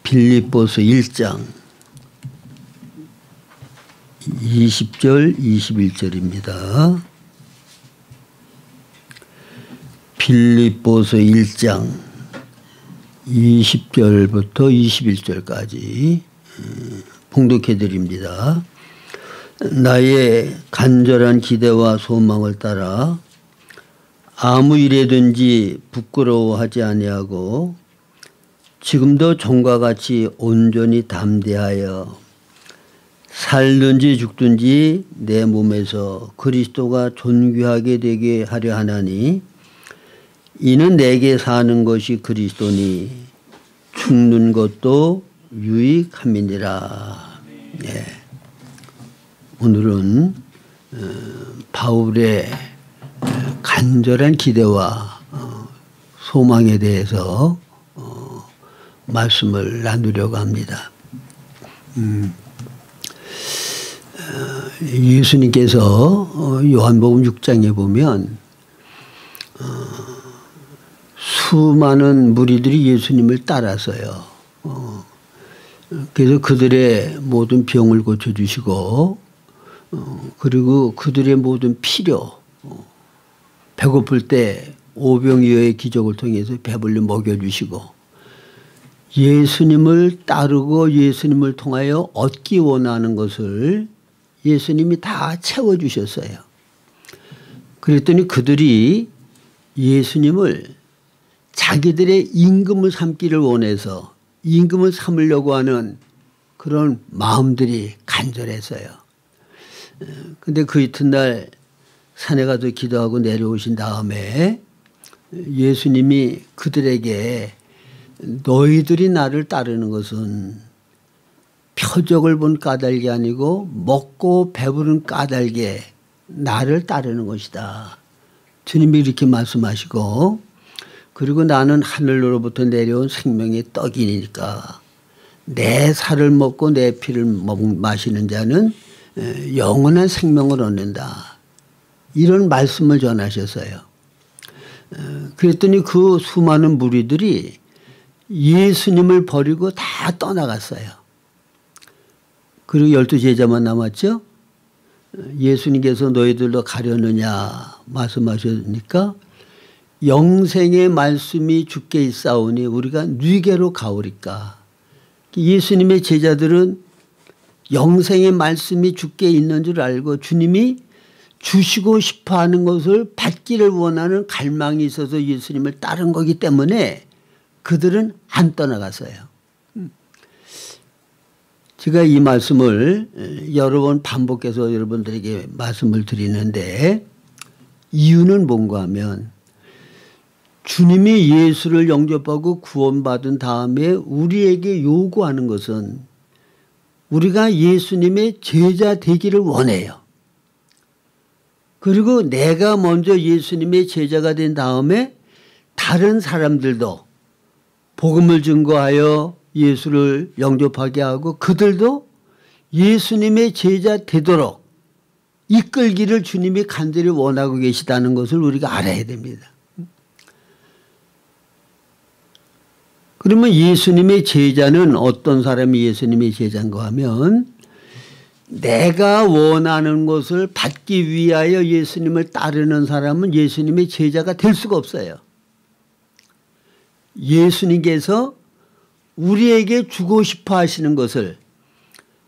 빌립보서 1장 20절 21절입니다. 빌립보서 1장 20절부터 21절까지 봉독해 드립니다. 나의 간절한 기대와 소망을 따라 아무 일에든지 부끄러워하지 아니하고 지금도 종과 같이 온전히 담대하여 살든지 죽든지 내 몸에서 그리스도가 존귀하게 되게 하려 하나니 이는 내게 사는 것이 그리스도니 죽는 것도 유익함이니라. 네. 오늘은 바울의 간절한 기대와 소망에 대해서 말씀을 나누려고 합니다. 예수님께서 요한복음 6장에 보면 수많은 무리들이 예수님을 따라서요. 그래서 그들의 모든 병을 고쳐주시고 그리고 그들의 모든 필요, 배고플 때 오병이어의 기적을 통해서 배불리 먹여주시고 예수님을 따르고 예수님을 통하여 얻기 원하는 것을 예수님이 다 채워주셨어요. 그랬더니 그들이 예수님을 자기들의 임금을 삼기를 원해서 임금을 삼으려고 하는 그런 마음들이 간절했어요. 근데 그 이튿날 산에 가서 기도하고 내려오신 다음에 예수님이 그들에게 너희들이 나를 따르는 것은 표적을 본 까닭이 아니고 먹고 배부른 까닭에 나를 따르는 것이다. 주님이 이렇게 말씀하시고 그리고 나는 하늘로부터 내려온 생명의 떡이니까 내 살을 먹고 내 피를 마시는 자는 영원한 생명을 얻는다. 이런 말씀을 전하셨어요. 그랬더니 그 수많은 무리들이 예수님을 버리고 다 떠나갔어요. 그리고 12 제자만 남았죠. 예수님께서 너희들도 가려느냐 말씀하셨으니까 영생의 말씀이 주께 있사오니 우리가 누게로 가오리까. 예수님의 제자들은 영생의 말씀이 주께 있는 줄 알고 주님이 주시고 싶어하는 것을 받기를 원하는 갈망이 있어서 예수님을 따른 거기 때문에 그들은 안 떠나갔어요. 제가 이 말씀을 여러 번 반복해서 여러분들에게 말씀을 드리는데 이유는 뭔가 하면 주님이 예수를 영접하고 구원받은 다음에 우리에게 요구하는 것은 우리가 예수님의 제자 되기를 원해요. 그리고 내가 먼저 예수님의 제자가 된 다음에 다른 사람들도 복음을 증거하여 예수를 영접하게 하고 그들도 예수님의 제자 되도록 이끌기를 주님이 간절히 원하고 계시다는 것을 우리가 알아야 됩니다. 그러면 예수님의 제자는 어떤 사람이 예수님의 제자인가 하면 내가 원하는 것을 받기 위하여 예수님을 따르는 사람은 예수님의 제자가 될 수가 없어요. 예수님께서 우리에게 주고 싶어 하시는 것을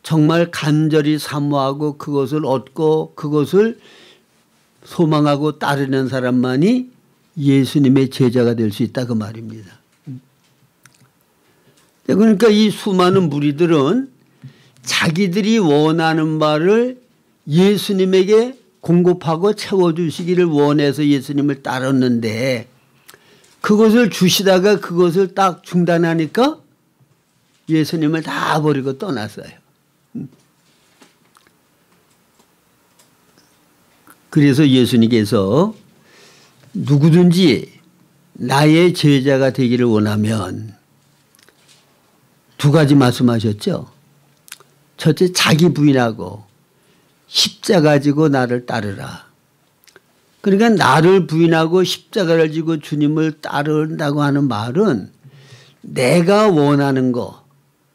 정말 간절히 사모하고 그것을 얻고 그것을 소망하고 따르는 사람만이 예수님의 제자가 될 수 있다 그 말입니다. 그러니까 이 수많은 무리들은 자기들이 원하는 바를 예수님에게 공급하고 채워주시기를 원해서 예수님을 따랐는데 그것을 주시다가 그것을 딱 중단하니까 예수님을 다 버리고 떠났어요. 그래서 예수님께서 누구든지 나의 제자가 되기를 원하면 두 가지 말씀하셨죠. 첫째 자기 부인하고 십자가 지고 나를 따르라. 그러니까 나를 부인하고 십자가를 지고 주님을 따른다고 하는 말은 내가 원하는 거,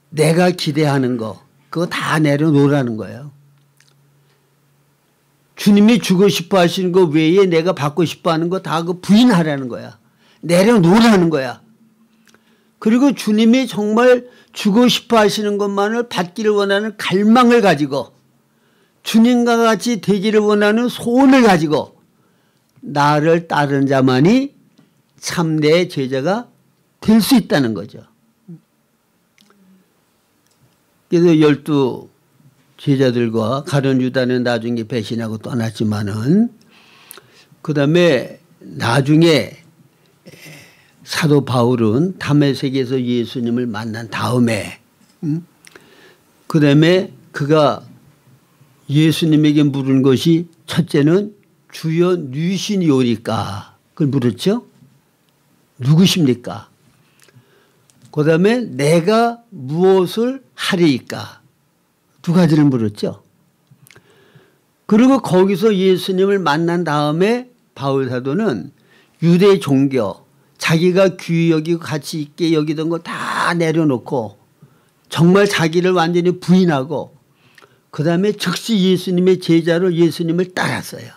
내가 기대하는 거, 그거 다 내려놓으라는 거예요. 주님이 주고 싶어 하시는 거 외에 내가 받고 싶어 하는 거 다 그 부인하라는 거야. 내려놓으라는 거야. 그리고 주님이 정말 주고 싶어 하시는 것만을 받기를 원하는 갈망을 가지고 주님과 같이 되기를 원하는 소원을 가지고 나를 따르는 자만이 참 내 제자가 될 수 있다는 거죠. 그래서 12 제자들과 가룟 유다는 나중에 배신하고 떠났지만은 그 다음에 나중에 사도 바울은 다메섹에서 예수님을 만난 다음에 그 다음에 그가 예수님에게 물은 것이 첫째는 주여 누구시니오리까 그걸 물었죠. 누구십니까? 그 다음에 내가 무엇을 하리이까 두 가지를 물었죠. 그리고 거기서 예수님을 만난 다음에 바울 사도는 유대 종교 자기가 귀히 여기고 가치 있게 여기던 거 다 내려놓고 정말 자기를 완전히 부인하고 그 다음에 즉시 예수님의 제자로 예수님을 따랐어요.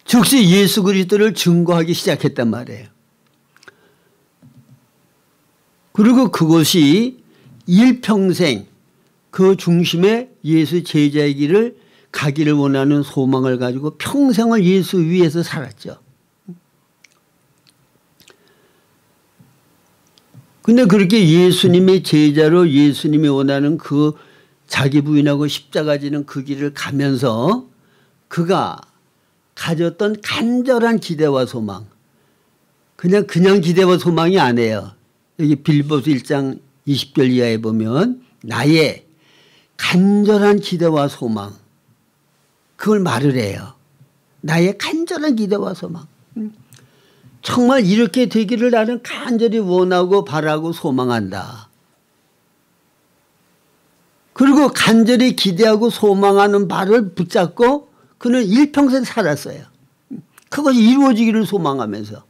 즉시 예수 그리스도를 증거하기 시작했단 말이에요. 그리고 그것이 일평생 그 중심에 예수 제자의 길을 가기를 원하는 소망을 가지고 평생을 예수 위에서 살았죠. 근데 그렇게 예수님의 제자로 예수님이 원하는 그 자기 부인하고 십자가 지는 그 길을 가면서 그가 가졌던 간절한 기대와 소망 그냥 기대와 소망이 아니에요. 여기 빌립보서 1장 20절 이하에 보면 나의 간절한 기대와 소망 그걸 말을 해요. 나의 간절한 기대와 소망 정말 이렇게 되기를 나는 간절히 원하고 바라고 소망한다. 그리고 간절히 기대하고 소망하는 바를 붙잡고 그는 일평생 살았어요. 그것이 이루어지기를 소망하면서.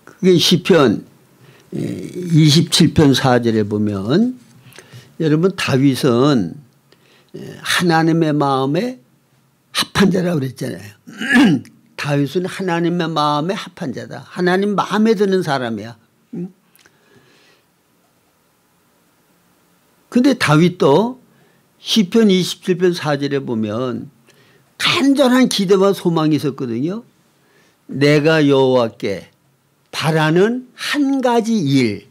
그게 시편 27편 4절에 보면 여러분 다윗은 하나님의 마음에 합한 자라고 그랬잖아요. 다윗은 하나님의 마음에 합한 자다. 하나님 마음에 드는 사람이야. 근데 다윗도 시편 27편 4절에 보면 간절한 기대와 소망이 있었거든요. 내가 여호와께 바라는 한 가지 일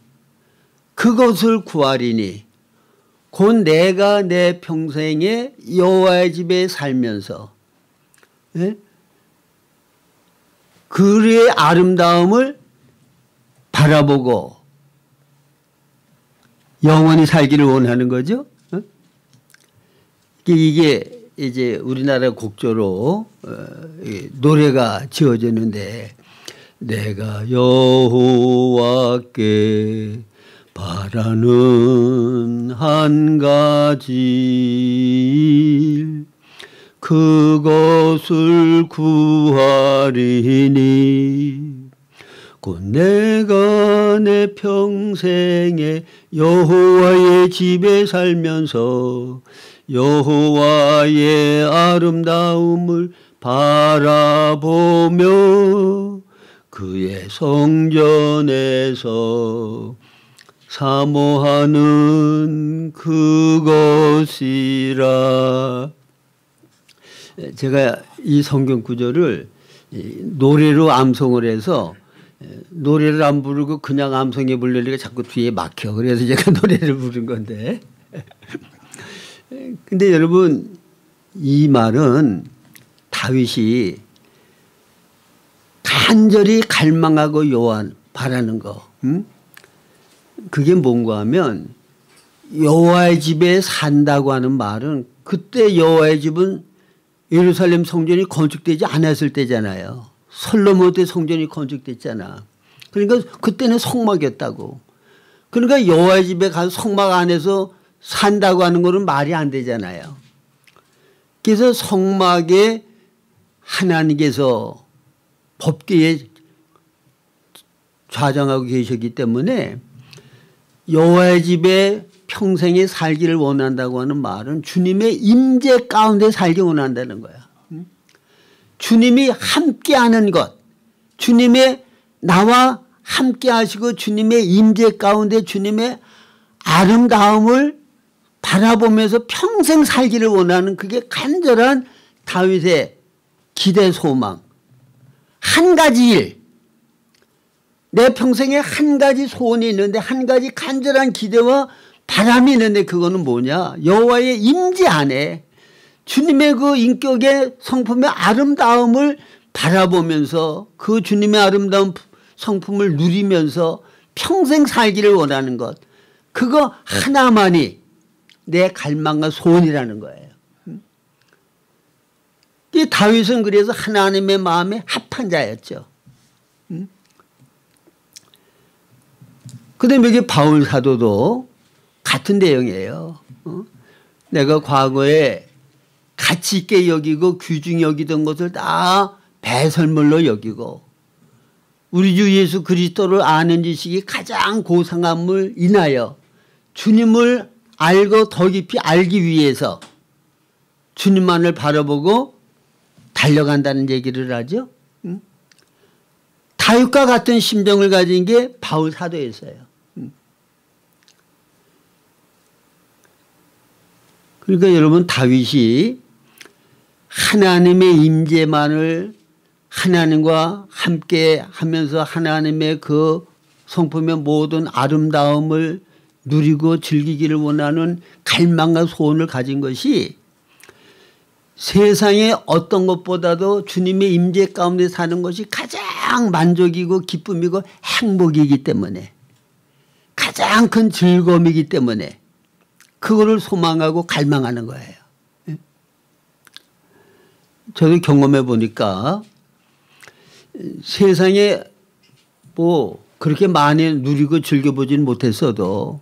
그것을 구하리니 곧 내가 내 평생에 여호와의 집에 살면서 그의 아름다움을 바라보고 영원히 살기를 원하는 거죠. 이게 이제 우리나라 곡조로 노래가 지어졌는데 내가 여호와께 바라는 한 가지 그것을 구하리니 곧 내가 내 평생에 여호와의 집에 살면서 여호와의 아름다움을 바라보며 그의 성전에서 사모하는 그것이라. 제가 이 성경 구절을 노래로 암송을 해서 노래를 안 부르고 그냥 암송해 부르려니까 자꾸 뒤에 막혀. 그래서 제가 노래를 부른 건데. 근데 여러분 이 말은 다윗이 간절히 갈망하고 바라는 거. 그게 뭔가 하면 여호와의 집에 산다고 하는 말은 그때 여호와의 집은 예루살렘 성전이 건축되지 않았을 때잖아요. 솔로몬 때 성전이 건축됐잖아. 그러니까 그때는 성막이었다고. 그러니까 여호와의 집에 가서 성막 안에서 산다고 하는 거는 말이 안 되잖아요. 그래서 성막에 하나님께서 법궤에 좌정하고 계셨기 때문에 여호와의 집에 평생에 살기를 원한다고 하는 말은 주님의 임재 가운데 살기 원한다는 거야. 주님이 함께하는 것, 주님의 나와 함께 하시고 주님의 임재 가운데 주님의 아름다움을 바라보면서 평생 살기를 원하는 그게 간절한 다윗의 기대 소망. 한 가지 일, 내 평생에 한 가지 소원이 있는데 한 가지 간절한 기대와 바람이 있는데 그거는 뭐냐? 여호와의 임재 안에 주님의 그 인격의 성품의 아름다움을 바라보면서 그 주님의 아름다운 성품을 누리면서 평생 살기를 원하는 것. 그거 하나만이 내 갈망과 소원이라는 거예요. 이 다윗은 그래서 하나님의 마음에 합한 자였죠. 그다음에 여기 바울 사도도 같은 내용이에요. 내가 과거에 가치 있게 여기고 귀중히 여기던 것을 다 배설물로 여기고 우리 주 예수 그리스도를 아는 지식이 가장 고상함을 인하여 주님을 알고 더 깊이 알기 위해서 주님만을 바라보고 달려간다는 얘기를 하죠. 다윗과 같은 심정을 가진 게 바울 사도였어요. 그러니까 여러분 다윗이 하나님의 임재만을 하나님과 함께 하면서 하나님의 그 성품의 모든 아름다움을 누리고 즐기기를 원하는 갈망과 소원을 가진 것이 세상의 어떤 것보다도 주님의 임재 가운데 사는 것이 가장 만족이고 기쁨이고 행복이기 때문에 가장 큰 즐거움이기 때문에 그거를 소망하고 갈망하는 거예요. 저도 경험해 보니까 세상에 뭐 그렇게 많이 누리고 즐겨보지는 못했어도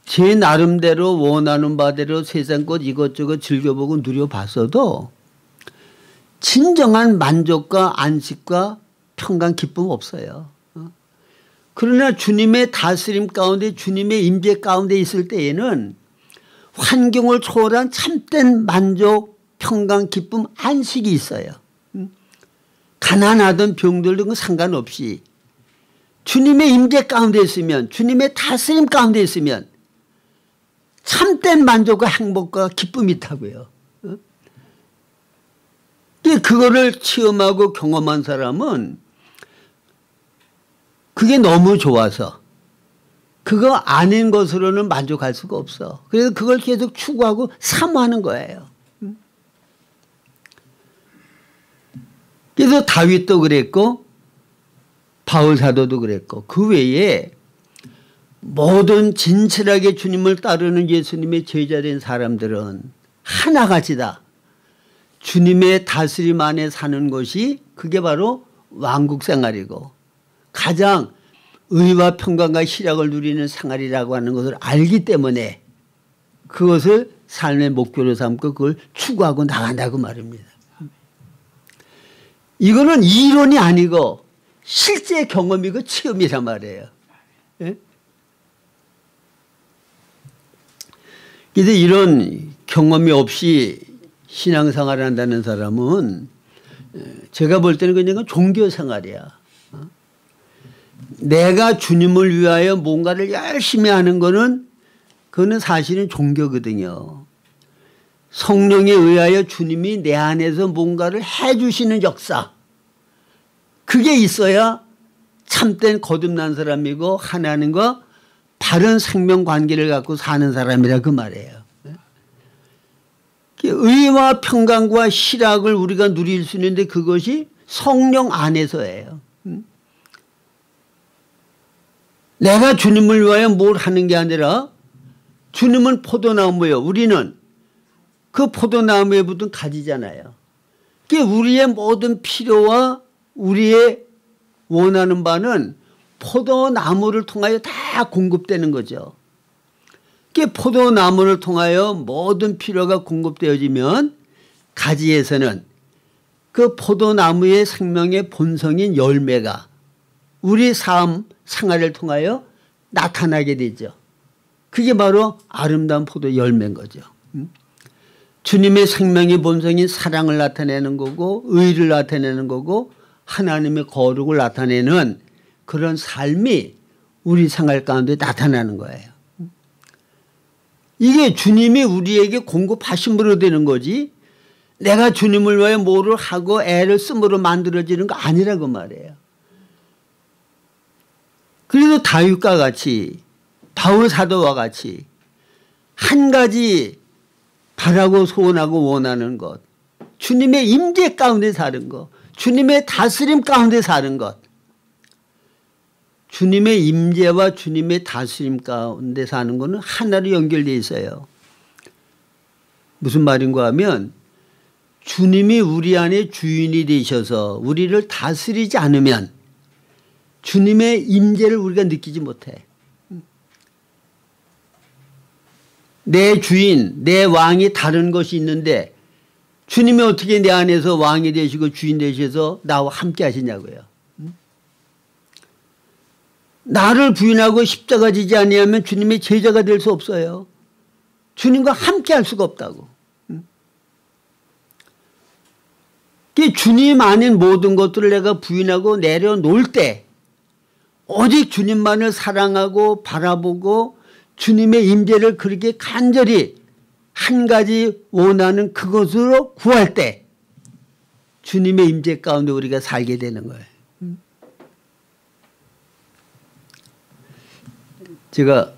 제 나름대로 원하는 바대로 세상 것 이것저것 즐겨보고 누려봤어도 진정한 만족과 안식과 평강 기쁨 없어요. 그러나 주님의 다스림 가운데 주님의 임재 가운데 있을 때에는 환경을 초월한 참된 만족, 평강, 기쁨, 안식이 있어요. 가난하든 병들든 상관없이 주님의 임재 가운데 있으면 주님의 다스림 가운데 있으면 참된 만족과 행복과 기쁨이 있다고요. 그거를 체험하고 경험한 사람은 그게 너무 좋아서 그거 아닌 것으로는 만족할 수가 없어. 그래서 그걸 계속 추구하고 사모하는 거예요. 그래서 다윗도 그랬고 바울 사도도 그랬고 그 외에 모든 진실하게 주님을 따르는 예수님의 제자된 사람들은 하나같이 다 주님의 다스림 안에 사는 것이 그게 바로 왕국 생활이고 가장 의와 평강과 희락을 누리는 생활이라고 하는 것을 알기 때문에 그것을 삶의 목표로 삼고 그걸 추구하고 나간다고 말입니다. 이거는 이론이 아니고 실제 경험이고 체험이란 말이에요. 예? 그래서 이런 경험이 없이 신앙생활을 한다는 사람은 제가 볼 때는 그냥 종교생활이야. 내가 주님을 위하여 뭔가를 열심히 하는 거는 그거는 사실은 종교거든요. 성령에 의하여 주님이 내 안에서 뭔가를 해 주시는 역사 그게 있어야 참된 거듭난 사람이고 하나님과 바른 생명관계를 갖고 사는 사람이라 그 말이에요. 의와 평강과 희락을 우리가 누릴 수 있는데 그것이 성령 안에서예요. 내가 주님을 위하여 뭘 하는 게 아니라 주님은 포도나무예요. 우리는 그 포도나무에 붙은 가지잖아요. 그게 우리의 모든 필요와 우리의 원하는 바는 포도나무를 통하여 다 공급되는 거죠. 그게 포도나무를 통하여 모든 필요가 공급되어지면 가지에서는 그 포도나무의 생명의 본성인 열매가 우리 삶 생활을 통하여 나타나게 되죠. 그게 바로 아름다운 포도 열매인 거죠. 주님의 생명의 본성인 사랑을 나타내는 거고 의를 나타내는 거고 하나님의 거룩을 나타내는 그런 삶이 우리 생활 가운데 나타나는 거예요. 이게 주님이 우리에게 공급하심으로 되는 거지 내가 주님을 위해 뭐를 하고 애를 쓰므로 만들어지는 거 아니라고 말이에요. 그래도 다윗과 같이 바울 사도와 같이 한 가지 바라고 소원하고 원하는 것, 주님의 임재 가운데 사는 것, 주님의 다스림 가운데 사는 것, 주님의 임재와 주님의 다스림 가운데 사는 것은 하나로 연결되어 있어요. 무슨 말인가 하면 주님이 우리 안에 주인이 되셔서 우리를 다스리지 않으면 주님의 임재를 우리가 느끼지 못해. 내 주인, 내 왕이 다른 것이 있는데 주님이 어떻게 내 안에서 왕이 되시고 주인 되셔서 나와 함께 하시냐고요. 나를 부인하고 십자가 지지 아니하면 주님의 제자가 될 수 없어요. 주님과 함께 할 수가 없다고. 주님 아닌 모든 것들을 내가 부인하고 내려놓을 때 오직 주님만을 사랑하고 바라보고 주님의 임재를 그렇게 간절히 한 가지 원하는 그것으로 구할 때 주님의 임재 가운데 우리가 살게 되는 거예요. 제가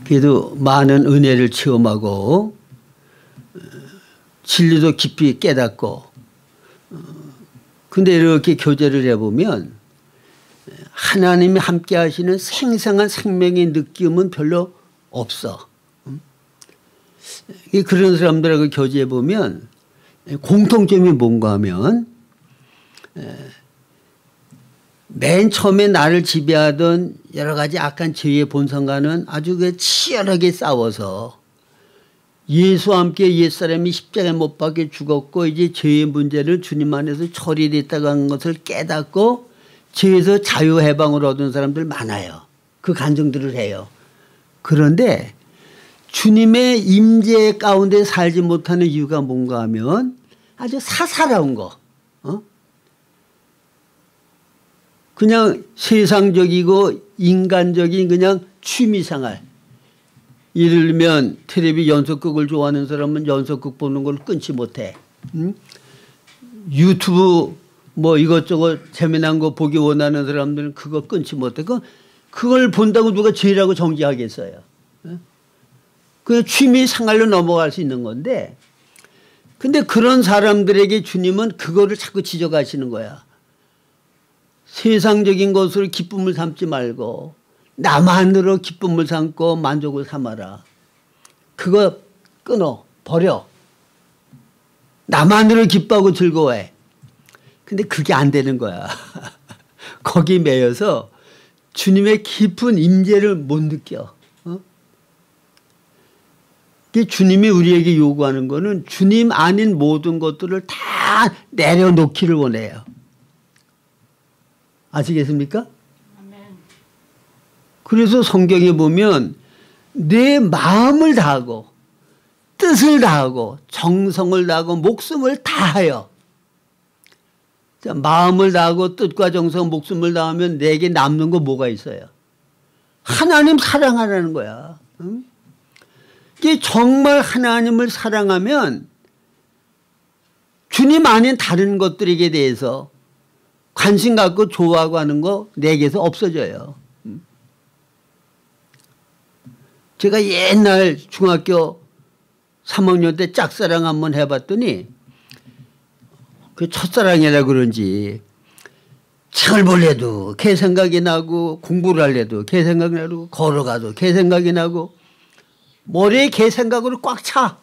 그래도 많은 은혜를 체험하고 진리도 깊이 깨닫고 근데 이렇게 교제를 해보면 하나님이 함께 하시는 생생한 생명의 느낌은 별로 없어. 그런 사람들하고 교제해보면 공통점이 뭔가 하면 맨 처음에 나를 지배하던 여러 가지 악한 죄의 본성과는 아주 치열하게 싸워서 예수와 함께 옛사람이 십자가에 못 박혀 죽었고 이제 죄의 문제를 주님 안에서 처리됐다고 하는 것을 깨닫고 죄에서 자유해방을 얻은 사람들 많아요. 그 간증들을 해요. 그런데 주님의 임재 가운데 살지 못하는 이유가 뭔가 하면 아주 사사로운 거. 그냥 세상적이고 인간적인 그냥 취미생활. 예를 들면 텔레비 연속극을 좋아하는 사람은 연속극 보는 걸 끊지 못해. 유튜브 뭐 이것저것 재미난 거 보기 원하는 사람들은 그거 끊지 못해. 그걸 본다고 누가 죄라고 정지하겠어요. 그냥 취미생활로 넘어갈 수 있는 건데 근데 그런 사람들에게 주님은 그거를 자꾸 지적하시는 거야. 세상적인 것으로 기쁨을 삼지 말고 나만으로 기쁨을 삼고 만족을 삼아라. 그거 끊어 버려. 나만으로 기뻐하고 즐거워해. 근데 그게 안 되는 거야. 거기 매여서 주님의 깊은 임재를 못 느껴. 주님이 우리에게 요구하는 거는 주님 아닌 모든 것들을 다 내려놓기를 원해요. 아시겠습니까? 그래서 성경에 보면 내 마음을 다하고 뜻을 다하고 정성을 다하고 목숨을 다하여 마음을 다하고 뜻과 정성 목숨을 다하면 내게 남는 거 뭐가 있어요? 하나님 사랑하라는 거야. 이게 정말 하나님을 사랑하면 주님 아닌 다른 것들에게 대해서 관심 갖고 좋아하고 하는 거 내게서 없어져요. 제가 옛날 중학교 3학년 때 짝사랑 한번 해봤더니 그 첫사랑이라 그런지 책을 볼래도 걔 생각이 나고 공부를 할래도 걔 생각이 나고 걸어가도 걔 생각이 나고 머리에 걔 생각으로 꽉 차.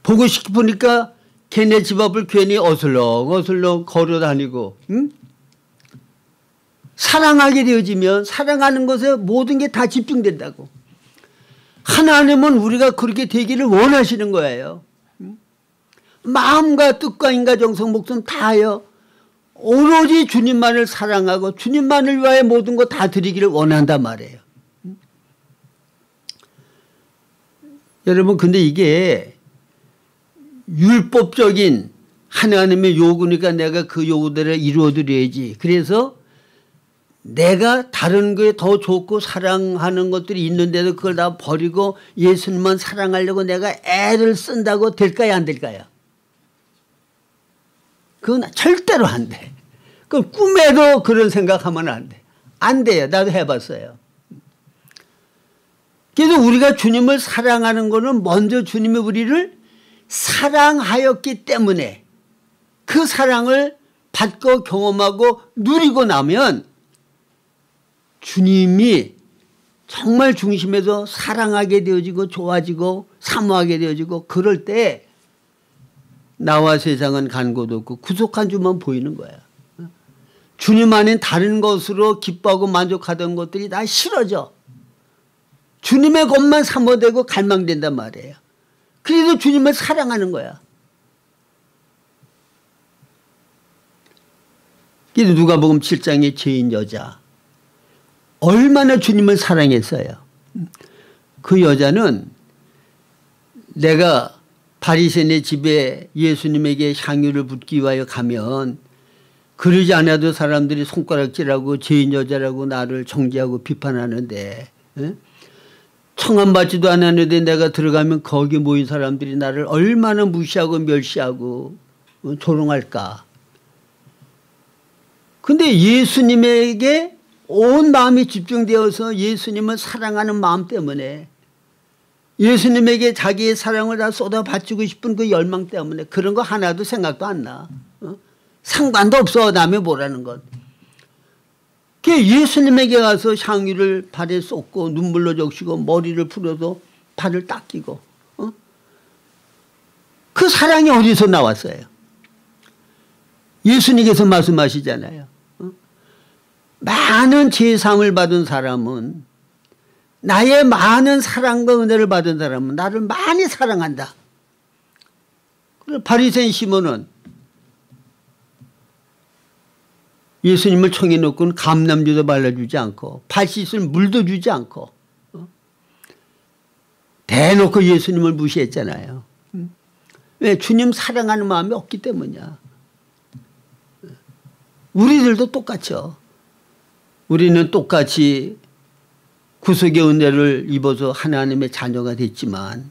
보고 싶으니까 걔네 집 앞을 괜히 어슬렁 걸어다니고 사랑하게 되어지면 사랑하는 것에 모든 게 다 집중된다고. 하나님은 우리가 그렇게 되기를 원하시는 거예요. 마음과 뜻과 인과 정성 목숨 다하여 오로지 주님만을 사랑하고 주님만을 위하여 모든 것 다 드리기를 원한단 말이에요. 여러분 근데 이게 율법적인 하나님의 요구니까 내가 그 요구대로 이루어드려야지. 그래서 내가 다른 거에 더 좋고 사랑하는 것들이 있는데도 그걸 다 버리고 예수님만 사랑하려고 내가 애를 쓴다고 될까요 안 될까요? 그건 절대로 안 돼. 그 꿈에도 그런 생각하면 안 돼. 안 돼요. 나도 해봤어요. 그래서 우리가 주님을 사랑하는 거는 먼저 주님이 우리를 사랑하였기 때문에 그 사랑을 받고 경험하고 누리고 나면 주님이 정말 중심에서 사랑하게 되어지고 좋아지고 사모하게 되어지고 그럴 때 나와 세상은 간 곳 없고 구속한 주만 보이는 거야. 주님 안엔 다른 것으로 기뻐하고 만족하던 것들이 다 싫어져. 주님의 것만 사모되고 갈망된단 말이에요. 그래도 주님을 사랑하는 거야. 그래서 누가복음 7장의 죄인 여자 얼마나 주님을 사랑했어요. 그 여자는 내가 바리새인의 집에 예수님에게 향유를 붓기 위하여 가면 그러지 않아도 사람들이 손가락질하고 죄인 여자라고 나를 정죄하고 비판하는데 청함받지도 않았는데 내가 들어가면 거기 모인 사람들이 나를 얼마나 무시하고 멸시하고 조롱할까. 근데 예수님에게 온 마음이 집중되어서 예수님을 사랑하는 마음 때문에 예수님에게 자기의 사랑을 다 쏟아 바치고 싶은 그 열망 때문에 그런 거 하나도 생각도 안 나. 상관도 없어 남의 뭐라는 것. 예수님에게 가서 향유를 발에 쏟고 눈물로 적시고 머리를 풀어도 발을 닦이고 그 사랑이 어디서 나왔어요? 예수님께서 말씀하시잖아요. 많은 제사함을 받은 사람은 나의 많은 사랑과 은혜를 받은 사람은 나를 많이 사랑한다. 바리새인 시몬은 예수님을 청해 놓고는 감람주도 발라주지 않고 발 씻을 물도 주지 않고 대놓고 예수님을 무시했잖아요. 왜? 주님 사랑하는 마음이 없기 때문이야. 우리들도 똑같죠. 우리는 똑같이 구속의 은혜를 입어서 하나님의 자녀가 됐지만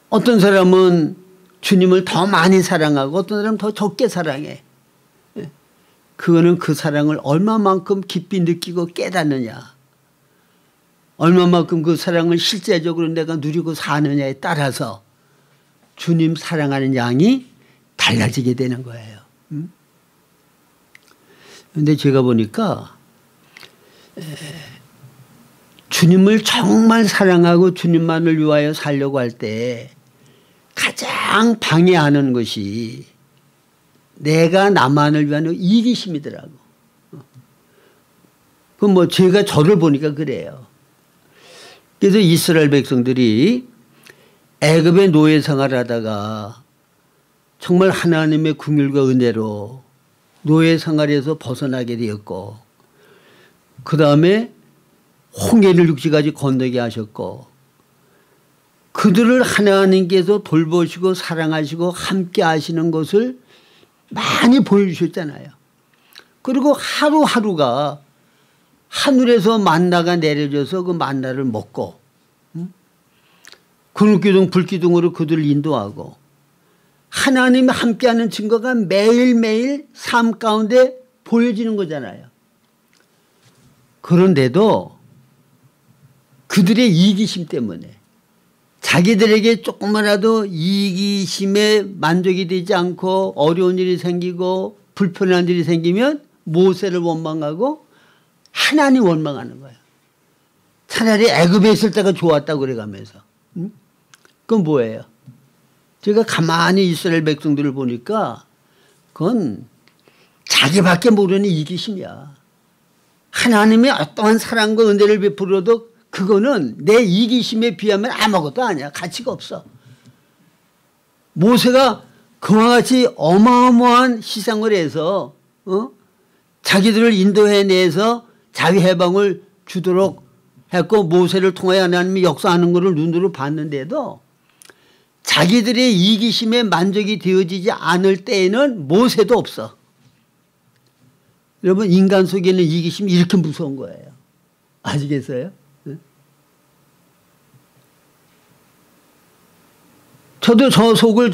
어떤 사람은 주님을 더 많이 사랑하고 어떤 사람은 더 적게 사랑해. 그거는 그 사랑을 얼마만큼 깊이 느끼고 깨닫느냐, 얼마만큼 그 사랑을 실제적으로 내가 누리고 사느냐에 따라서 주님 사랑하는 양이 달라지게 되는 거예요. 그런데 제가 보니까 주님을 정말 사랑하고 주님만을 위하여 살려고 할 때 가장 방해하는 것이 내가 나만을 위한 이기심이더라고. 그럼 뭐 제가 저를 보니까 그래요. 그래서 이스라엘 백성들이 애굽의 노예 생활을 하다가 정말 하나님의 긍휼과 은혜로 노예 생활에서 벗어나게 되었고 그 다음에 홍해를 6지까지 건너게 하셨고 그들을 하나님께서 돌보시고 사랑하시고 함께 하시는 것을 많이 보여주셨잖아요. 그리고 하루하루가 하늘에서 만나가 내려져서 그 만나를 먹고 근육기둥 불기둥으로 그들을 인도하고 하나님이 함께하는 증거가 매일매일 삶 가운데 보여지는 거잖아요. 그런데도 그들의 이기심 때문에 자기들에게 조금이라도 이기심에 만족이 되지 않고 어려운 일이 생기고 불편한 일이 생기면 모세를 원망하고 하나님 원망하는 거예요. 차라리 애굽에 있을 때가 좋았다고 그래가면서. 그건 뭐예요? 제가 가만히 이스라엘 백성들을 보니까 그건 자기밖에 모르는 이기심이야. 하나님의 어떠한 사랑과 은혜를 베풀어도 그거는 내 이기심에 비하면 아무것도 아니야. 가치가 없어. 모세가 그와 같이 어마어마한 희생을 해서 자기들을 인도해내서 자유해방을 주도록 했고 모세를 통하여 하나님이 역사하는 것을 눈으로 봤는데도 자기들의 이기심에 만족이 되어지지 않을 때에는 모세도 없어. 여러분 인간 속에는 이기심이 이렇게 무서운 거예요. 아시겠어요? 저도 저 속을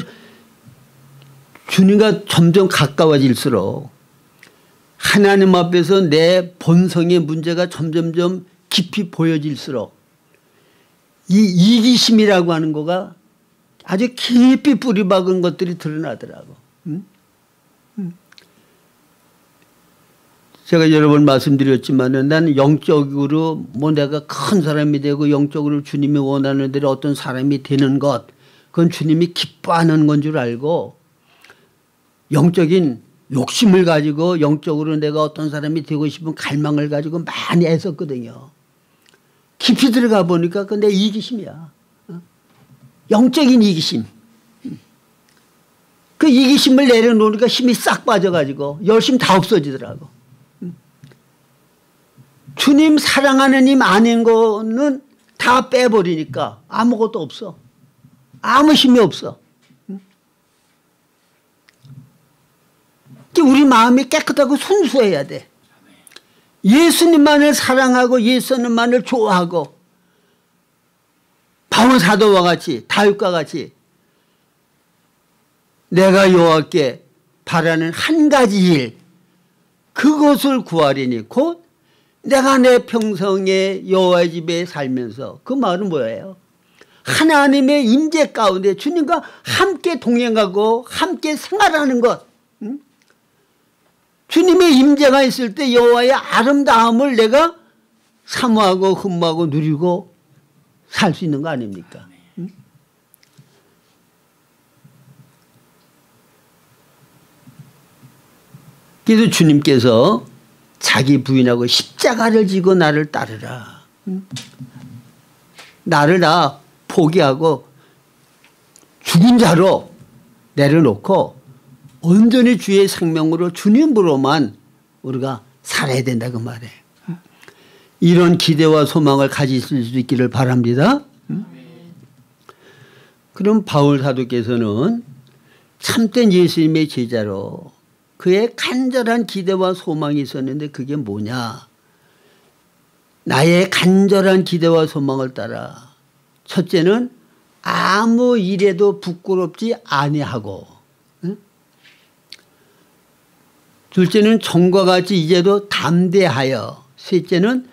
주님과 점점 가까워질수록 하나님 앞에서 내 본성의 문제가 점점점 깊이 보여질수록 이 이기심이라고 하는 거가 아주 깊이 뿌리 박은 것들이 드러나더라고. 제가 여러 번 말씀드렸지만 나는 영적으로 뭐 내가 큰 사람이 되고 영적으로 주님이 원하는 대로 어떤 사람이 되는 것 그건 주님이 기뻐하는 건 줄 알고 영적인 욕심을 가지고 영적으로 내가 어떤 사람이 되고 싶은 갈망을 가지고 많이 애썼거든요. 깊이 들어가 보니까 그건 내 이기심이야. 영적인 이기심. 그 이기심을 내려놓으니까 힘이 싹 빠져가지고 열심 다 없어지더라고. 주님 사랑하는 힘 아닌 거는 다 빼버리니까 아무것도 없어. 아무 힘이 없어. 우리 마음이 깨끗하고 순수해야 돼. 예수님만을 사랑하고 예수님만을 좋아하고 바울 사도와 같이 다윗과 같이 내가 여호와께 바라는 한 가지 일 그것을 구하리니 곧 내가 내 평생에 여호와의 집에 살면서 그 말은 뭐예요? 하나님의 임재 가운데 주님과 함께 동행하고 함께 생활하는 것. 주님의 임재가 있을 때 여호와의 아름다움을 내가 사모하고 흠모하고 누리고 살 수 있는 거 아닙니까? 그래서 주님께서 자기 부인하고 십자가를 지고 나를 따르라. 나를 다 포기하고 죽은 자로 내려놓고 온전히 주의 생명으로 주님으로만 우리가 살아야 된다 그 말이에요. 이런 기대와 소망을 가지실 수 있기를 바랍니다. 그럼 바울 사도께서는 참된 예수님의 제자로 그의 간절한 기대와 소망이 있었는데 그게 뭐냐. 나의 간절한 기대와 소망을 따라 첫째는 아무 일에도 부끄럽지 아니하고 둘째는 전과 같이 이제도 담대하여 셋째는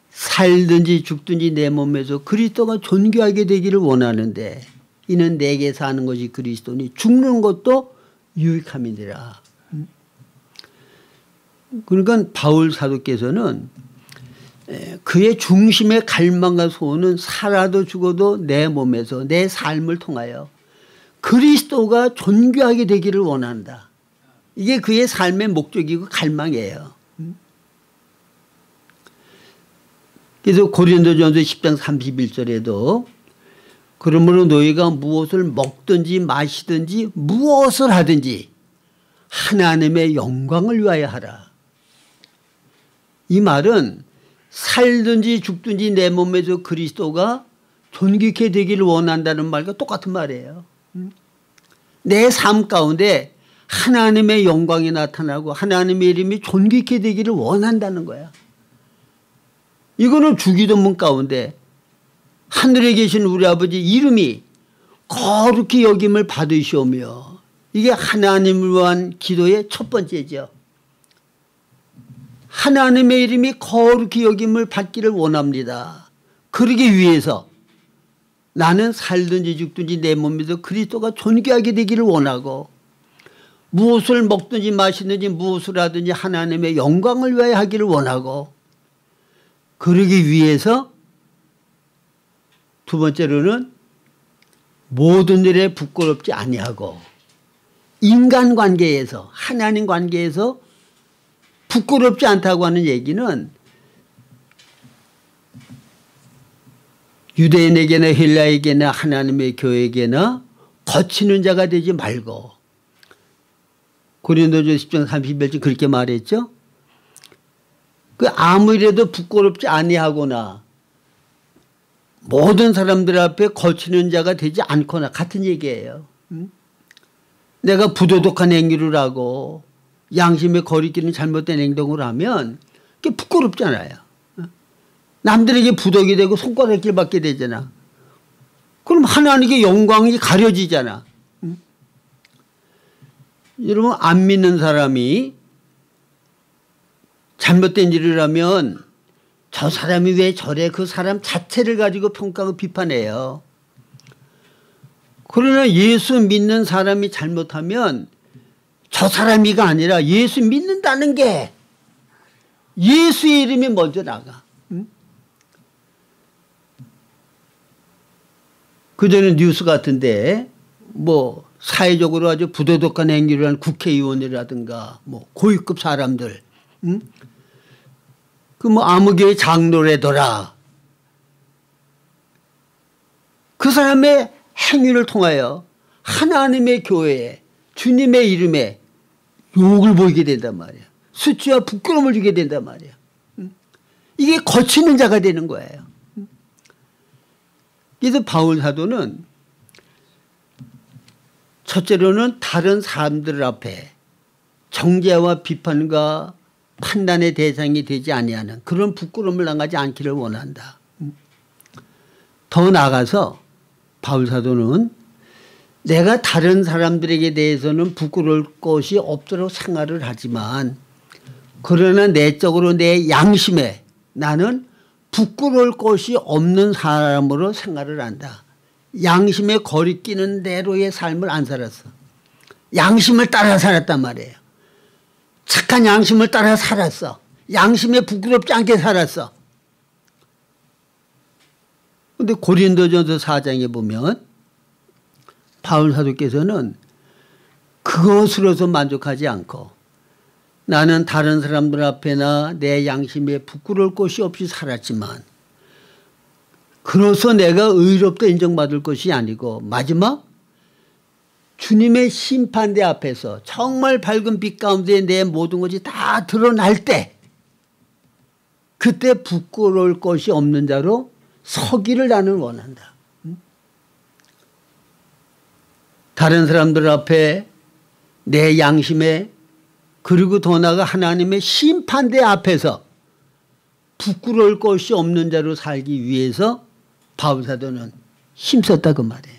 살든지 죽든지 내 몸에서 그리스도가 존귀하게 되기를 원하는데 이는 내게 사는 것이 그리스도니 죽는 것도 유익함이니라. 그러니까 바울 사도께서는 그의 중심의 갈망과 소원은 살아도 죽어도 내 몸에서 내 삶을 통하여 그리스도가 존귀하게 되기를 원한다. 이게 그의 삶의 목적이고 갈망이에요. 그래서 고린도전서 10장 31절에도 그러므로 너희가 무엇을 먹든지 마시든지 무엇을 하든지 하나님의 영광을 위하여 하라. 이 말은 살든지 죽든지 내 몸에서 그리스도가 존귀케 되기를 원한다는 말과 똑같은 말이에요. 내 삶 가운데 하나님의 영광이 나타나고 하나님의 이름이 존귀케 되기를 원한다는 거야. 이거는 주기도문 가운데 하늘에 계신 우리 아버지 이름이 거룩히 여김을 받으시오며 이게 하나님을 위한 기도의 첫 번째죠. 하나님의 이름이 거룩히 여김을 받기를 원합니다. 그러기 위해서 나는 살든지 죽든지 내 몸에서 그리스도가 존귀하게 되기를 원하고 무엇을 먹든지 마시든지 무엇을 하든지 하나님의 영광을 위하여 하기를 원하고 그러기 위해서 두 번째로는 모든 일에 부끄럽지 아니하고 인간관계에서 하나님 관계에서 부끄럽지 않다고 하는 얘기는 유대인에게나 헬라에게나 하나님의 교회에게나 거치는 자가 되지 말고. 고린도서 10장 31절 그렇게 말했죠. 그 아무래도 부끄럽지 아니하거나 모든 사람들 앞에 거치는 자가 되지 않거나 같은 얘기예요. 내가 부도덕한 행위를 하고 양심에 거리끼는 잘못된 행동을 하면 그게 부끄럽잖아요. 남들에게 부덕이 되고 손가락질 받게 되잖아. 그럼 하나님께 영광이 가려지잖아. 여러분 안 믿는 사람이 잘못된 일을 하면 저 사람이 왜 저래 그 사람 자체를 가지고 평가하고 비판해요. 그러나 예수 믿는 사람이 잘못하면 저 사람이가 아니라 예수 믿는다는 게 예수의 이름이 먼저 나가. 그전에 뉴스 같은데 뭐 사회적으로 아주 부도덕한 행위를 한 국회의원이라든가 뭐 고위급 사람들 그 뭐 아무 교회 장로래더라. 그 사람의 행위를 통하여 하나님의 교회에 주님의 이름에 욕을 보이게 된단 말이야. 수치와 부끄러움을 주게 된단 말이야. 이게 거치는 자가 되는 거예요. 그래서 바울 사도는 첫째로는 다른 사람들 앞에 정죄와 비판과 판단의 대상이 되지 아니하는 그런 부끄러움을 당하지 않기를 원한다. 더 나아가서 바울 사도는 내가 다른 사람들에게 대해서는 부끄러울 것이 없도록 생활을 하지만 그러나 내적으로 내 양심에 나는 부끄러울 것이 없는 사람으로 생활을 한다. 양심에 거리끼는 대로의 삶을 안 살았어. 양심을 따라 살았단 말이에요. 착한 양심을 따라 살았어. 양심에 부끄럽지 않게 살았어. 그런데 고린도전서 4장에 보면 바울 사도께서는 그것으로서 만족하지 않고 나는 다른 사람들 앞에나 내 양심에 부끄러울 것이 없이 살았지만 그로서 내가 의롭다 인정받을 것이 아니고 마지막 주님의 심판대 앞에서 정말 밝은 빛 가운데 내 모든 것이 다 드러날 때 그때 부끄러울 것이 없는 자로 서기를 나는 원한다. 다른 사람들 앞에 내 양심에 그리고 더 나아가 하나님의 심판대 앞에서 부끄러울 것이 없는 자로 살기 위해서 바울 사도는 힘썼다 그 말이에요.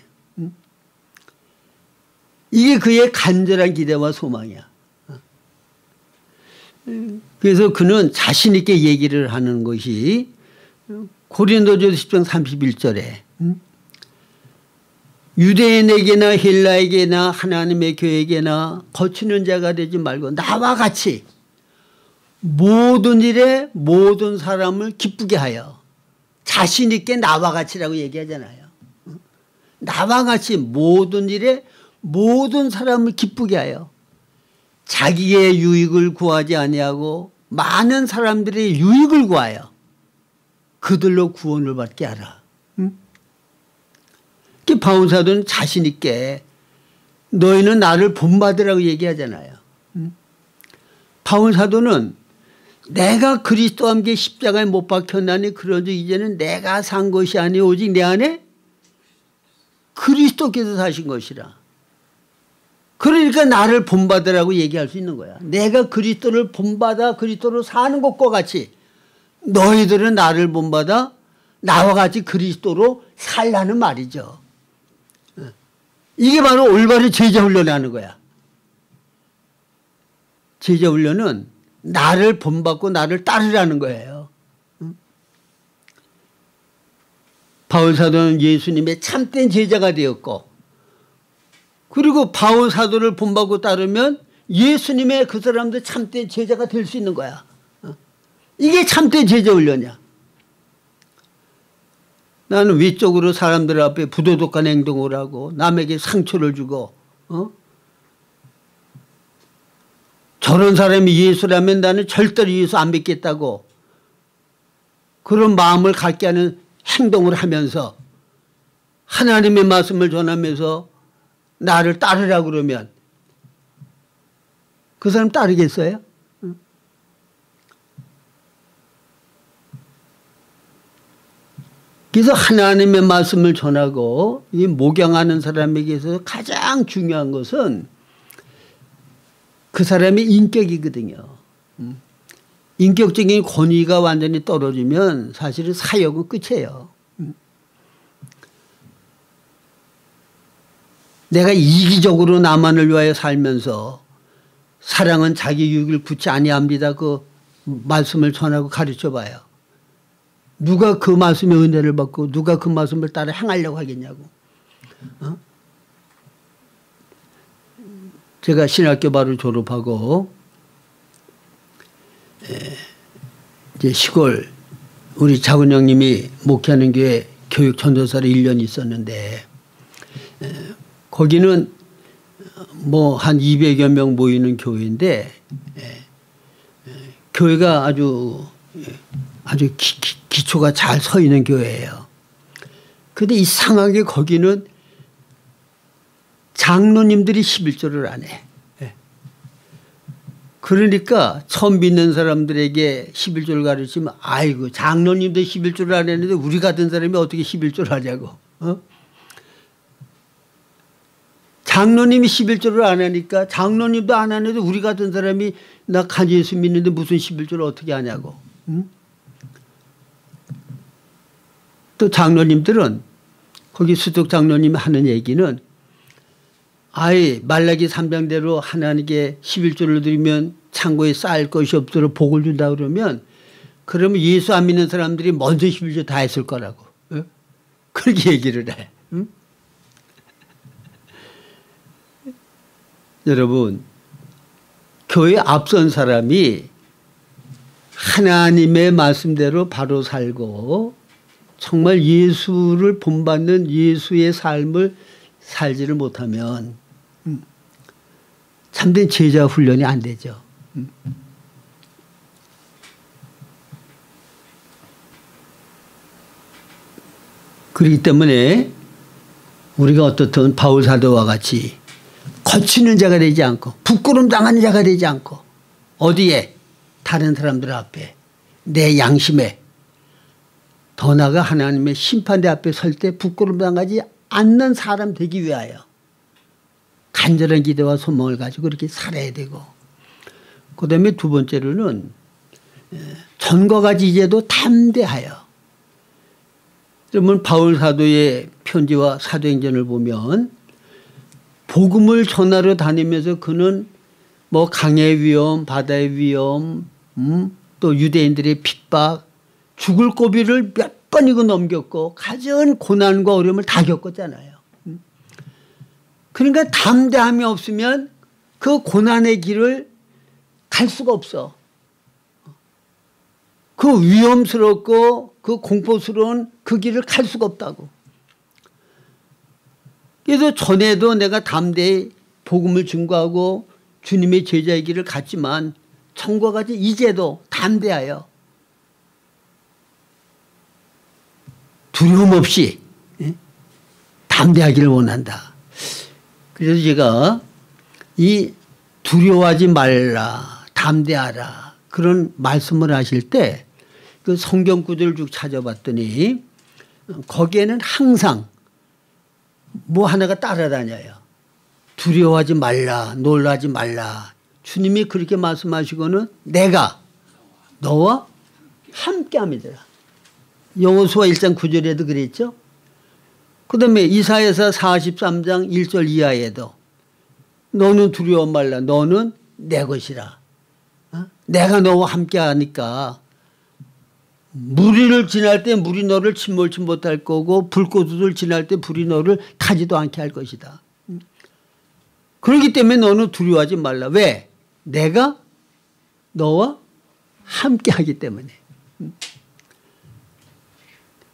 이게 그의 간절한 기대와 소망이야. 그래서 그는 자신 있게 얘기를 하는 것이 고린도전서 10장 31절에 유대인에게나 헬라에게나 하나님의 교회에게나 거치는 자가 되지 말고 나와 같이 모든 일에 모든 사람을 기쁘게 하여 자신 있게 나와 같이라고 얘기하잖아요. 나와 같이 모든 일에 모든 사람을 기쁘게 하여 자기의 유익을 구하지 아니하고 많은 사람들의 유익을 구하여 그들로 구원을 받게 하라. 바울 사도는 자신 있게 너희는 나를 본받으라고 얘기하잖아요. 바울 사도는 내가 그리스도와 함께 십자가에 못 박혔나니 그런즉 이제는 내가 산 것이 아니 오직 내 안에 그리스도께서 사신 것이라. 그러니까 나를 본받으라고 얘기할 수 있는 거야. 내가 그리스도를 본받아 그리스도로 사는 것과 같이 너희들은 나를 본받아 나와 같이 그리스도로 살라는 말이죠. 이게 바로 올바른 제자훈련을 하는 거야. 제자훈련은 나를 본받고 나를 따르라는 거예요. 바울 사도는 예수님의 참된 제자가 되었고 그리고 바울 사도를 본받고 따르면 예수님의 그 사람도 참된 제자가 될 수 있는 거야. 이게 참된 제자훈련이야. 나는 위쪽으로 사람들 앞에 부도덕한 행동을 하고 남에게 상처를 주고 저런 사람이 예수라면 나는 절대로 예수 안 믿겠다고 그런 마음을 갖게 하는 행동을 하면서 하나님의 말씀을 전하면서 나를 따르라 그러면 그 사람 따르겠어요? 그래서 하나님의 말씀을 전하고 이 목양하는 사람에게서 가장 중요한 것은 그 사람의 인격이거든요. 인격적인 권위가 완전히 떨어지면 사실은 사역은 끝이에요. 내가 이기적으로 나만을 위하여 살면서 사랑은 자기 유익을 굳이 아니합니다. 그 말씀을 전하고 가르쳐 봐요. 누가 그 말씀의 은혜를 받고 누가 그 말씀을 따라 행하려고 하겠냐고. 제가 신학교 바로 졸업하고 이제 시골 우리 작은 형님이 목회하는 교회 교육 전도사로 1년 있었는데 거기는 뭐 한 200여 명 모이는 교회인데 교회가 아주 기초가 잘 서 있는 교회예요. 그런데 이상하게 거기는 장로님들이 11조를 안 해. 그러니까 처음 믿는 사람들에게 11조를 가르치면 아이고 장로님도 11조를 안 했는데 우리 같은 사람이 어떻게 11조를 하냐고. 장로님이 11조를 안 하니까 장로님도 안 하는데 우리 같은 사람이 나 간 예수 믿는데 무슨 11조를 어떻게 하냐고. 또 장로님들은 거기 수석 장로님이 하는 얘기는 아이 말라기 3장대로 하나님께 11조를 드리면 창고에 쌓일 것이 없도록 복을 준다 그러면 예수 안 믿는 사람들이 먼저 11조 다 했을 거라고. 그렇게 얘기를 해. 여러분 교회 앞선 사람이 하나님의 말씀대로 바로 살고 정말 예수를 본받는 예수의 삶을 살지를 못하면 참된 제자 훈련이 안 되죠. 그렇기 때문에 우리가 어떻든 바울 사도와 같이 거치는 자가 되지 않고 부끄럼 당하는 자가 되지 않고 어디에 다른 사람들 앞에 내 양심에 더 나아가 하나님의 심판대 앞에 설 때 부끄럼 당하지 않는 사람 되기 위하여 간절한 기대와 소망을 가지고 그렇게 살아야 되고 그다음에 두 번째로는 전과 같이 이제도 담대하여 그러면 바울 사도의 편지와 사도행전을 보면 복음을 전하러 다니면서 그는 뭐 강의 위험 바다의 위험 또 유대인들의 핍박 죽을 고비를 몇 번이고 넘겼고 가진 고난과 어려움을 다 겪었잖아요. 그러니까 담대함이 없으면 그 고난의 길을 갈 수가 없어. 그 위험스럽고 그 공포스러운 그 길을 갈 수가 없다고. 그래서 전에도 내가 담대히 복음을 증거하고 주님의 제자의 길을 갔지만 전과 같이 이제도 담대하여 두려움 없이 담대하기를 원한다. 그래서 제가 이 두려워하지 말라 담대하라 그런 말씀을 하실 때 그 성경 구절을 쭉 찾아봤더니 거기에는 항상 뭐 하나가 따라다녀요. 두려워하지 말라 놀라지 말라 주님이 그렇게 말씀하시고는 내가 너와 함께함이더라. 여호수아 1장 9절에도 그랬죠. 그 다음에 이사야서 43장 1절 이하에도 너는 두려워 말라 너는 내 것이라. 내가 너와 함께하니까 무리를 지날 때 물이 너를 침몰치 못할 거고 불꽃을 지날 때 불이 너를 타지도 않게 할 것이다. 그렇기 때문에 너는 두려워하지 말라. 왜? 내가 너와 함께하기 때문에.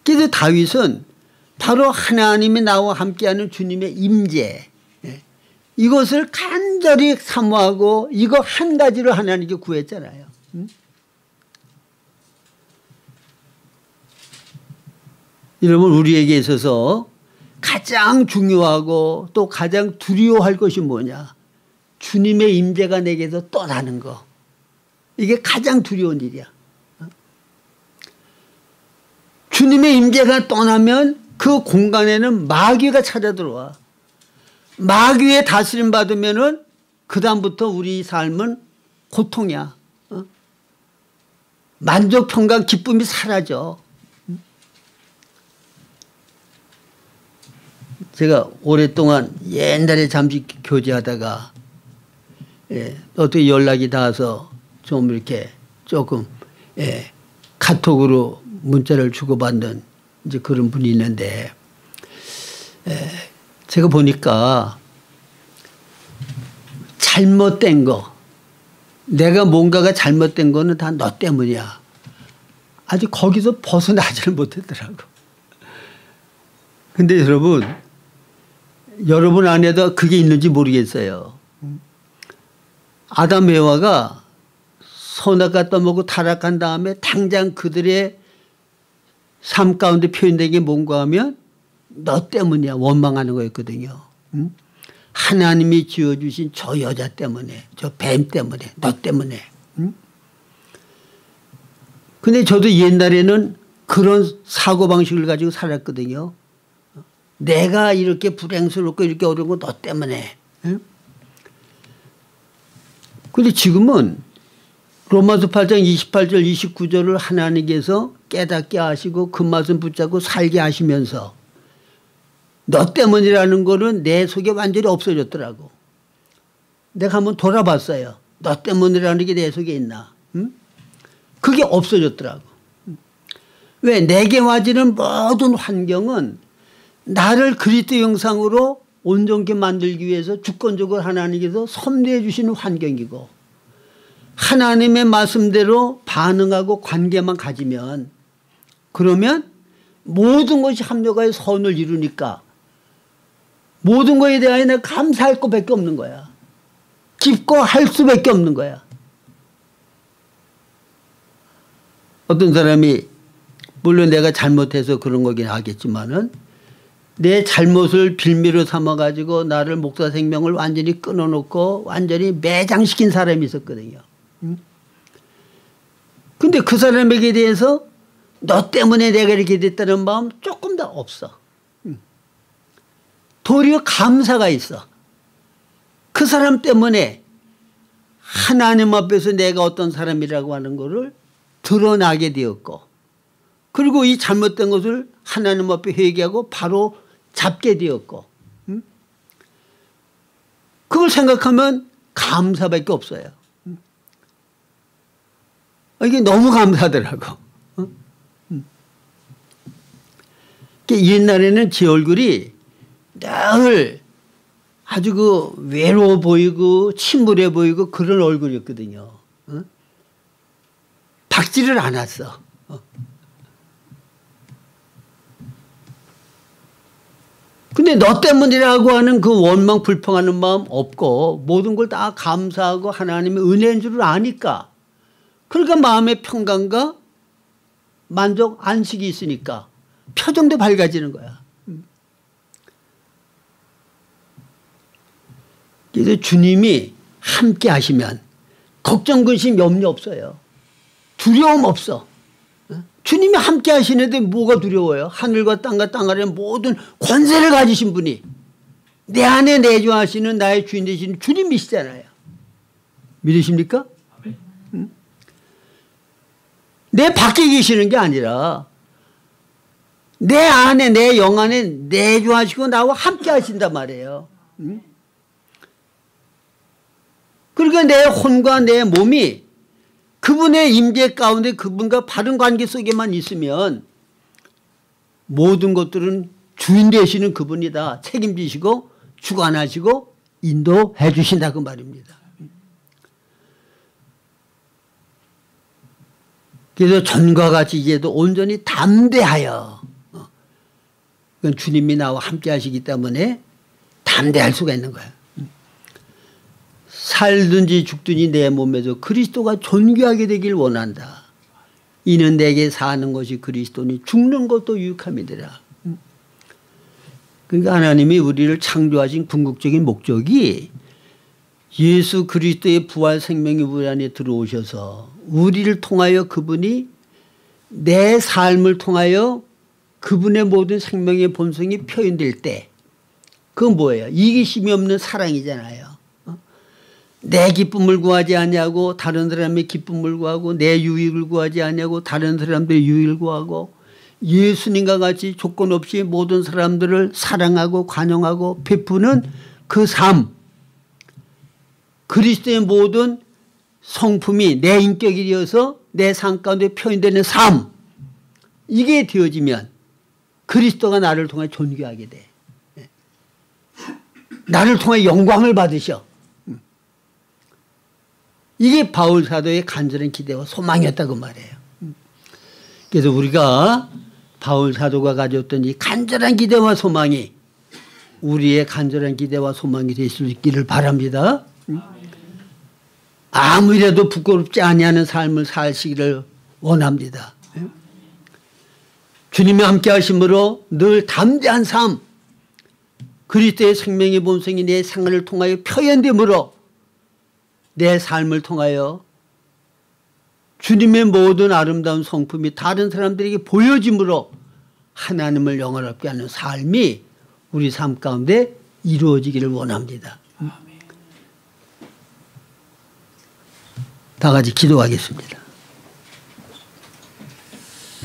그래서 다윗은 바로 하나님이 나와 함께하는 주님의 임재 이것을 간절히 사모하고 이거 한 가지를 하나님께 구했잖아요. 여러분 우리에게 있어서 가장 중요하고 또 가장 두려워할 것이 뭐냐? 주님의 임재가 내게서 떠나는 거. 이게 가장 두려운 일이야. 주님의 임재가 떠나면 그 공간에는 마귀가 찾아들어와. 마귀의 다스림 받으면은 그 다음부터 우리 삶은 고통이야. 만족, 평강, 기쁨이 사라져. 제가 오랫동안 옛날에 잠시 교제하다가 어떻게 연락이 닿아서 좀 이렇게 조금 카톡으로 문자를 주고받는 이제 그런 분이 있는데 제가 보니까 잘못된 거, 내가 뭔가가 잘못된 거는 다 너 때문이야. 아직 거기서 벗어나지를 못했더라고. 근데 여러분 안에도 그게 있는지 모르겠어요. 아담 에와가 선악과 떠먹고 타락한 다음에 당장 그들의 삶 가운데 표현된 게 뭔가 하면 너 때문이야. 원망하는 거였거든요. 하나님이 지어주신 저 여자 때문에, 저 뱀 때문에, 너 때문에. 근데 저도 옛날에는 그런 사고방식을 가지고 살았거든요. 내가 이렇게 불행스럽고 이렇게 어려운 건 너 때문에. 근데 지금은 로마서 8장 28절 29절을 하나님께서 깨닫게 하시고 그 말씀 붙잡고 살게 하시면서 너 때문이라는 거는 내 속에 완전히 없어졌더라고. 내가 한번 돌아봤어요. 너 때문이라는 게 내 속에 있나. 그게 없어졌더라고. 왜? 내게 와지는 모든 환경은 나를 그리스도 형상으로 온전케 만들기 위해서 주권적으로 하나님께서 섭리해 주시는 환경이고 하나님의 말씀대로 반응하고 관계만 가지면 그러면 모든 것이 합력하여 선을 이루니까 모든 것에 대하여 내가 감사할 것밖에 없는 거야. 기뻐할 수밖에 없는 거야. 어떤 사람이 물론 내가 잘못해서 그런 거긴 하겠지만은 내 잘못을 빌미로 삼아가지고 나를 목사 생명을 완전히 끊어놓고 완전히 매장시킨 사람이 있었거든요. 근데 그 사람에게 대해서 너 때문에 내가 이렇게 됐다는 마음 조금 더 없어. 도리어 감사가 있어. 그 사람 때문에 하나님 앞에서 내가 어떤 사람이라고 하는 것을 드러나게 되었고 그리고 이 잘못된 것을 하나님 앞에 회개하고 바로 잡게 되었고 그걸 생각하면 감사밖에 없어요. 이게 너무 감사하더라고. 옛날에는 제 얼굴이 늘 아주 그 외로워 보이고 침울해 보이고 그런 얼굴이었거든요. 박지를 않았어. 근데 너 때문이라고 하는 그 원망 불평하는 마음 없고 모든 걸 다 감사하고 하나님의 은혜인 줄 아니까 그러니까 마음의 평강과 만족 안식이 있으니까 표정도 밝아지는 거야. 그래서 주님이 함께 하시면 걱정 근심 염려 없어요. 두려움 없어. 주님이 함께 하시는데 뭐가 두려워요? 하늘과 땅과 땅 아래 모든 권세를 가지신 분이 내 안에 내주하시는 나의 주인 되시는 주님이시잖아요. 믿으십니까? 내 밖에 계시는 게 아니라 내 안에 내 영 안에 내주하시고 나와 함께 하신단 말이에요. 그러니까 내 혼과 내 몸이 그분의 임재 가운데 그분과 바른 관계 속에만 있으면 모든 것들은 주인 되시는 그분이다. 책임지시고 주관하시고 인도해 주신다 그 말입니다. 그래서 전과 같이 이제도 온전히 담대하여 그건 주님이 나와 함께 하시기 때문에 담대할 수가 있는 거야. 살든지 죽든지 내 몸에서 그리스도가 존귀하게 되길 원한다. 이는 내게 사는 것이 그리스도니 죽는 것도 유익함이더라. 그러니까 하나님이 우리를 창조하신 궁극적인 목적이 예수 그리스도의 부활 생명이 우리 안에 들어오셔서 우리를 통하여 그분이 내 삶을 통하여 그분의 모든 생명의 본성이 표현될 때 그건 뭐예요? 이기심이 없는 사랑이잖아요. 내 기쁨을 구하지 아니하고 다른 사람의 기쁨을 구하고 내 유익을 구하지 아니하고 다른 사람들의 유익을 구하고 예수님과 같이 조건 없이 모든 사람들을 사랑하고 관용하고 베푸는 그 삶, 그리스도의 모든 성품이 내 인격이 되어서 내 삶 가운데 표현되는 삶, 이게 되어지면 그리스도가 나를 통해 존귀하게 돼. 나를 통해 영광을 받으셔. 이게 바울 사도의 간절한 기대와 소망이었다고 말해요. 그래서 우리가 바울 사도가 가졌던 이 간절한 기대와 소망이 우리의 간절한 기대와 소망이 될 수 있기를 바랍니다. 아무래도 부끄럽지 아니하는 삶을 사시기를 원합니다. 주님이 함께 하심으로 늘 담대한 삶, 그리스도의 생명의 본성이 내 생활을 통하여 표현됨으로 내 삶을 통하여 주님의 모든 아름다운 성품이 다른 사람들에게 보여짐으로 하나님을 영원롭게 하는 삶이 우리 삶 가운데 이루어지기를 원합니다. 다 같이 기도하겠습니다.